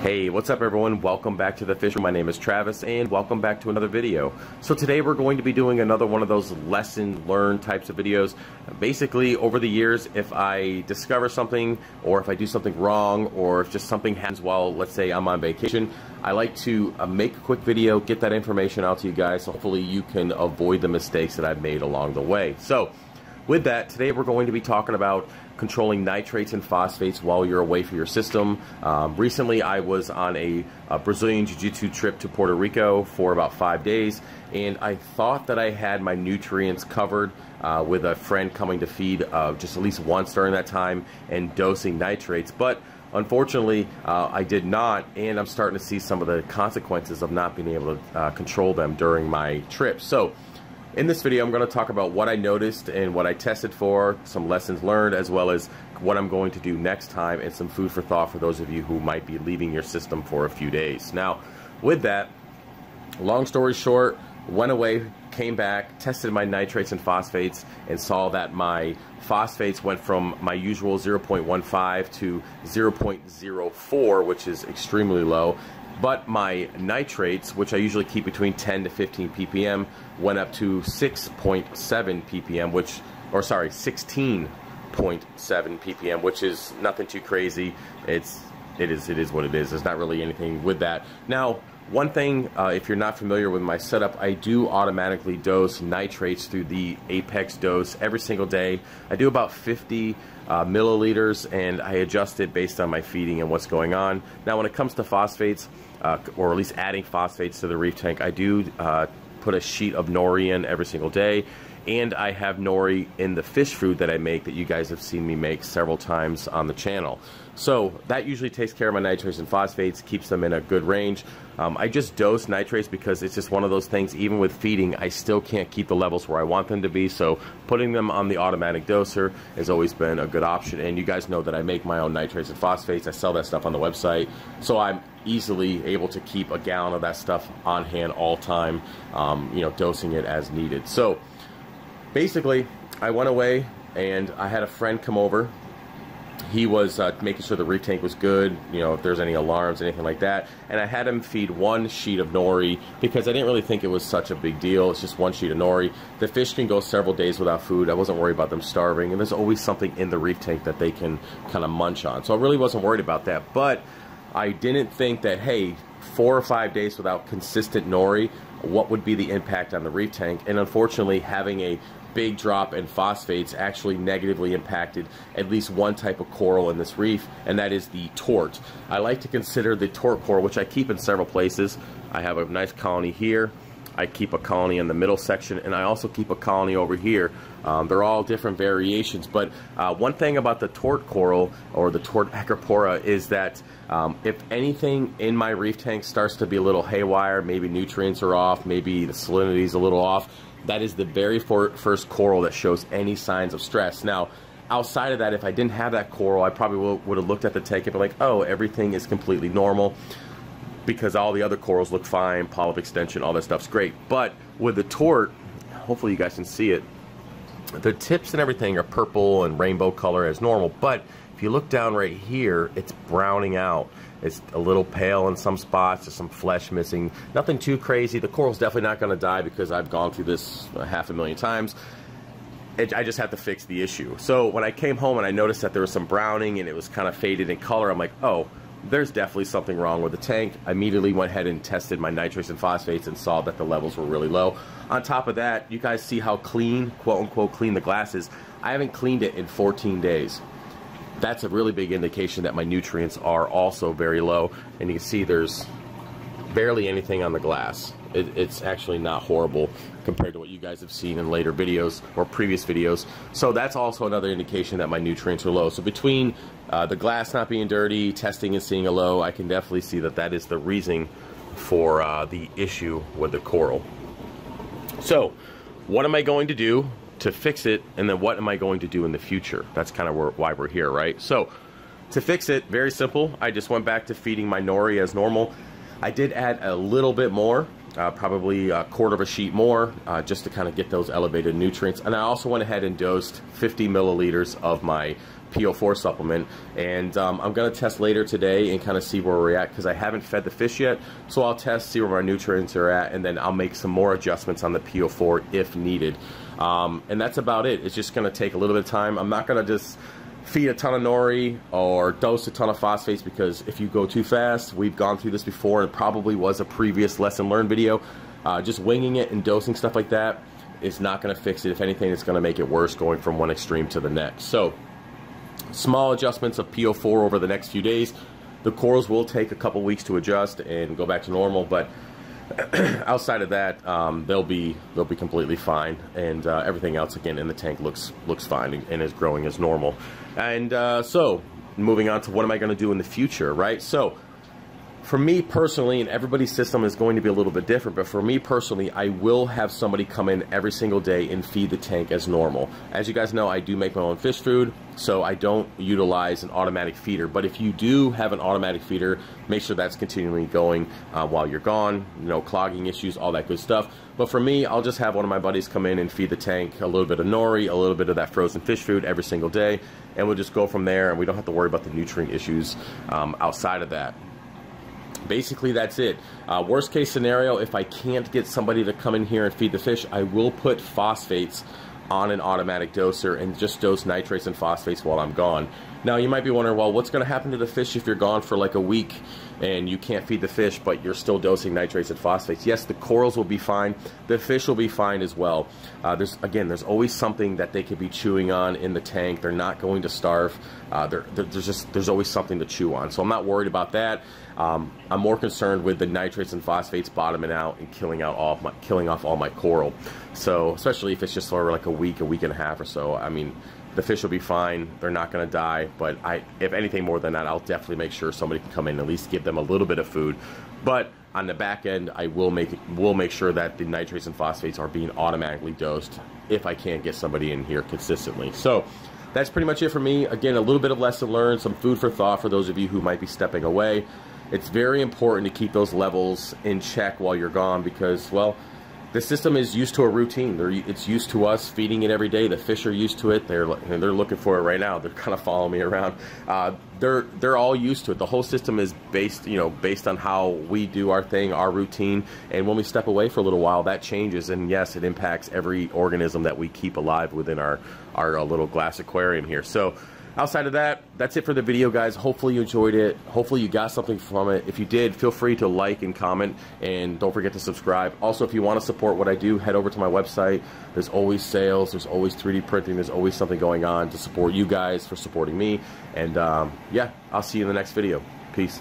Hey, what's up everyone? Welcome back to the Fish Room. My name is Travis and welcome back to another video. So today we're going to be doing another one of those lesson learned types of videos. Basically, over the years, if I discover something or if I do something wrong or if just something happens while, let's say, I'm on vacation, I like to make a quick video, get that information out to you guys, so hopefully you can avoid the mistakes that I've made along the way. So with that, today we're going to be talking about controlling nitrates and phosphates while you're away from your system. Recently I was on a Brazilian Jiu-Jitsu trip to Puerto Rico for about 5 days, and I thought that I had my nutrients covered with a friend coming to feed just at least once during that time and dosing nitrates, but unfortunately I did not, and I'm starting to see some of the consequences of not being able to control them during my trip. So in this video, I'm going to talk about what I noticed and what I tested for, some lessons learned, as well as what I'm going to do next time, and some food for thought for those of you who might be leaving your system for a few days. Now, with that, long story short, went away, came back, tested my nitrates and phosphates, and saw that my phosphates went from my usual 0.15 to 0.04, which is extremely low. But my nitrates, which I usually keep between 10 to 15 ppm, went up to 6.7 ppm, which, or sorry, 16.7 ppm, which is nothing too crazy. It is what it is. There's not really anything with that. Now, one thing, if you're not familiar with my setup, I do automatically dose nitrates through the Apex dose every single day. I do about 50 milliliters, and I adjust it based on my feeding and what's going on. Now, when it comes to phosphates, or at least adding phosphates to the reef tank, I do put a sheet of nori in every single day, and I have nori in the fish food that I make that you guys have seen me make several times on the channel. So that usually takes care of my nitrates and phosphates, keeps them in a good range. I just dose nitrates because it's just one of those things, even with feeding, I still can't keep the levels where I want them to be, so putting them on the automatic doser has always been a good option. And you guys know that I make my own nitrates and phosphates. I sell that stuff on the website, so I'm easily able to keep a gallon of that stuff on hand all time, you know, dosing it as needed. So basically, I went away and I had a friend come over. He was making sure the reef tank was good, you know, if there's any alarms, anything like that. And I had him feed one sheet of nori because I didn't really think it was such a big deal. It's just one sheet of nori. The fish can go several days without food. I wasn't worried about them starving, and there's always something in the reef tank that they can kind of munch on. So I really wasn't worried about that. But I didn't think that, hey, 4 or 5 days without consistent nori, what would be the impact on the reef tank? And unfortunately, having a big drop in phosphates actually negatively impacted at least one type of coral in this reef, and that is the tort. I like to consider the tort coral, which I keep in several places. I have a nice colony here. I keep a colony in the middle section, and I also keep a colony over here. They're all different variations, but one thing about the tort coral, or the tort acropora, is that if anything in my reef tank starts to be a little haywire, maybe nutrients are off, maybe the salinity is a little off, that is the very first coral that shows any signs of stress. Now, outside of that, if I didn't have that coral, I probably would have looked at the tank and be like, oh, everything is completely normal, because all the other corals look fine, polyp extension, all that stuff's great. But with the tort, hopefully you guys can see it, the tips and everything are purple and rainbow color as normal, but if you look down right here, it's browning out. It's a little pale in some spots, there's some flesh missing. Nothing too crazy. The coral's definitely not going to die because I've gone through this 500,000 times. I just have to fix the issue. So when I came home and I noticed that there was some browning and it was kind of faded in color, I'm like, oh, there's definitely something wrong with the tank. I immediately went ahead and tested my nitrates and phosphates and saw that the levels were really low. On top of that, you guys see how clean, quote unquote, clean the glass is. I haven't cleaned it in 14 days. That's a really big indication that my nutrients are also very low, and you can see there's barely anything on the glass. It's actually not horrible compared to what you guys have seen in later videos or previous videos. So that's also another indication that my nutrients are low. So between the glass not being dirty, testing and seeing a low, I can definitely see that that is the reason for the issue with the coral. So what am I going to do to fix it, and then what am I going to do in the future? That's kind of why we're here, right? So to fix it, very simple. I just went back to feeding my nori as normal. I did add a little bit more, probably a quarter of a sheet more, just to kind of get those elevated nutrients. And I also went ahead and dosed 50 milliliters of my PO4 supplement, and I'm going to test later today and kind of see where we're at, because I haven't fed the fish yet. So I'll test, see where my nutrients are at, and then I'll make some more adjustments on the PO4 if needed. And that's about it. It's just going to take a little bit of time. I'm not going to just feed a ton of nori or dose a ton of phosphates, because if you go too fast, we've gone through this before, and it probably was a previous lesson learned video, just winging it and dosing stuff like that is not going to fix it. If anything, it's going to make it worse, going from one extreme to the next. So small adjustments of PO4 over the next few days. The corals will take a couple weeks to adjust and go back to normal, but outside of that, they'll be completely fine, and everything else again in the tank looks fine and is growing as normal. And so moving on to what am I going to do in the future, right? So for me personally, and everybody's system is going to be a little bit different, but for me personally, I will have somebody come in every single day and feed the tank as normal. As you guys know, I do make my own fish food, so I don't utilize an automatic feeder. But if you do have an automatic feeder, make sure that's continually going while you're gone, no clogging issues, all that good stuff. But for me, I'll just have one of my buddies come in and feed the tank a little bit of nori, a little bit of that frozen fish food every single day, and we'll just go from there, and we don't have to worry about the nutrient issues outside of that. Basically, that's it. Worst case scenario, if I can't get somebody to come in here and feed the fish, I will put phosphates on an automatic doser and just dose nitrates and phosphates while I'm gone. Now, you might be wondering, well, what's going to happen to the fish if you're gone for like a week and you can't feed the fish, but you're still dosing nitrates and phosphates? Yes, the corals will be fine. The fish will be fine as well. There's always something that they could be chewing on in the tank. They're not going to starve. There's always something to chew on. So I'm not worried about that. I'm more concerned with the nitrates and phosphates bottoming out and killing off all my coral. So especially if it's just for like a week and a half or so, I mean, the fish will be fine. They're not going to die. But if anything more than that, I'll definitely make sure somebody can come in and at least give them a little bit of food. But on the back end, I will make sure that the nitrates and phosphates are being automatically dosed if I can't get somebody in here consistently. So that's pretty much it for me. Again, a little bit of lesson learned, some food for thought for those of you who might be stepping away. It's very important to keep those levels in check while you're gone, because, well, the system is used to a routine. It's used to us feeding it every day. The fish are used to it. They're looking for it right now. They're kind of following me around. They're all used to it. The whole system is based on how we do our thing, our routine. And when we step away for a little while, that changes. And yes, it impacts every organism that we keep alive within our little glass aquarium here. So outside of that, that's it for the video, guys. Hopefully you enjoyed it. Hopefully you got something from it. If you did, feel free to like and comment, and don't forget to subscribe. Also, if you want to support what I do, head over to my website. There's always sales. There's always 3D printing. There's always something going on to support you guys for supporting me. And yeah, I'll see you in the next video. Peace.